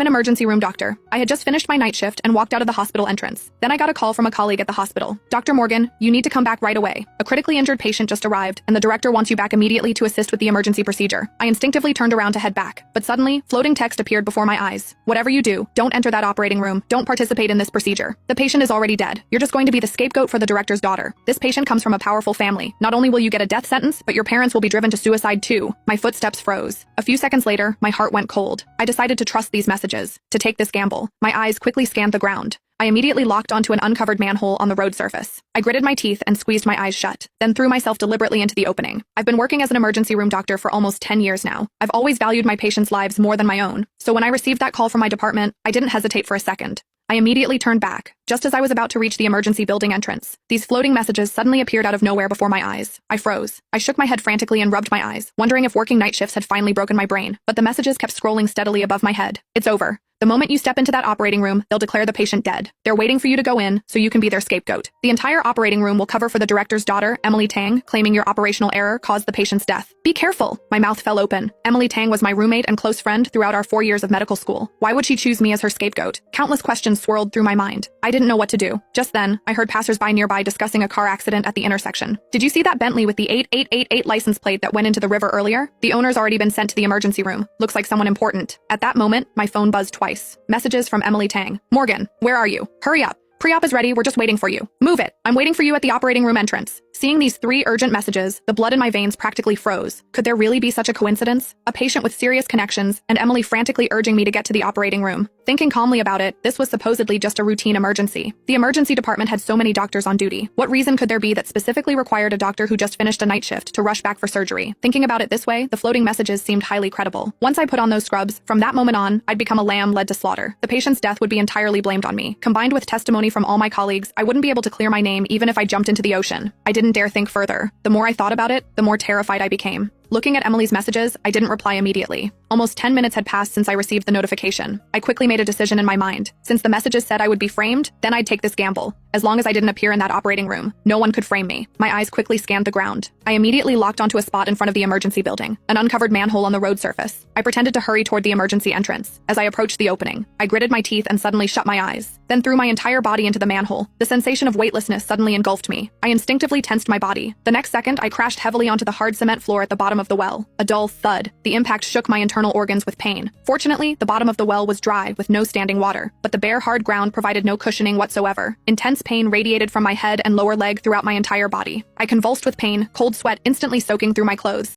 I'm an emergency room doctor. I had just finished my night shift and walked out of the hospital entrance. Then I got a call from a colleague at the hospital. Dr. Morgan, you need to come back right away. A critically injured patient just arrived, and the director wants you back immediately to assist with the emergency procedure. I instinctively turned around to head back, but suddenly, floating text appeared before my eyes. Whatever you do, don't enter that operating room. Don't participate in this procedure. The patient is already dead. You're just going to be the scapegoat for the director's daughter. This patient comes from a powerful family. Not only will you get a death sentence, but your parents will be driven to suicide too. My footsteps froze. A few seconds later, my heart went cold. I decided to trust these messages, to take this gamble. My eyes quickly scanned the ground. I immediately locked onto an uncovered manhole on the road surface. I gritted my teeth and squeezed my eyes shut, then threw myself deliberately into the opening. I've been working as an emergency room doctor for almost 10 years now. I've always valued my patients' lives more than my own. So when I received that call from my department, I didn't hesitate for a second. I immediately turned back, just as I was about to reach the emergency building entrance. These floating messages suddenly appeared out of nowhere before my eyes. I froze. I shook my head frantically and rubbed my eyes, wondering if working night shifts had finally broken my brain. But the messages kept scrolling steadily above my head. It's over. The moment you step into that operating room, they'll declare the patient dead. They're waiting for you to go in, so you can be their scapegoat. The entire operating room will cover for the director's daughter, Emily Tang, claiming your operational error caused the patient's death. Be careful! My mouth fell open. Emily Tang was my roommate and close friend throughout our 4 years of medical school. Why would she choose me as her scapegoat? Countless questions swirled through my mind. I didn't know what to do. Just then, I heard passersby nearby discussing a car accident at the intersection. Did you see that Bentley with the 8888 license plate that went into the river earlier? The owner's already been sent to the emergency room. Looks like someone important. At that moment, my phone buzzed twice. Messages from Emily Tang. Morgan, where are you? Hurry up. Pre-op is ready, we're just waiting for you. Move it. I'm waiting for you at the operating room entrance. Seeing these 3 urgent messages, the blood in my veins practically froze. Could there really be such a coincidence? A patient with serious connections, and Emily frantically urging me to get to the operating room. Thinking calmly about it, this was supposedly just a routine emergency. The emergency department had so many doctors on duty. What reason could there be that specifically required a doctor who just finished a night shift to rush back for surgery? Thinking about it this way, the floating messages seemed highly credible. Once I put on those scrubs, from that moment on, I'd become a lamb led to slaughter. The patient's death would be entirely blamed on me. Combined with testimony from all my colleagues, I wouldn't be able to clear my name even if I jumped into the ocean. I didn't dare think further. The more I thought about it, the more terrified I became. Looking at Emily's messages, I didn't reply immediately. Almost 10 minutes had passed since I received the notification. I quickly made a decision in my mind. Since the messages said I would be framed, then I'd take this gamble. As long as I didn't appear in that operating room, no one could frame me. My eyes quickly scanned the ground. I immediately locked onto a spot in front of the emergency building, an uncovered manhole on the road surface. I pretended to hurry toward the emergency entrance. As I approached the opening, I gritted my teeth and suddenly shut my eyes, then threw my entire body into the manhole. The sensation of weightlessness suddenly engulfed me. I instinctively tensed my body. The next second, I crashed heavily onto the hard cement floor at the bottom of the well. A dull thud. The impact shook my internal organs with pain. Fortunately, the bottom of the well was dry with no standing water, but the bare, hard ground provided no cushioning whatsoever. Intense pain radiated from my head and lower leg throughout my entire body. I convulsed with pain, cold sweat instantly soaking through my clothes.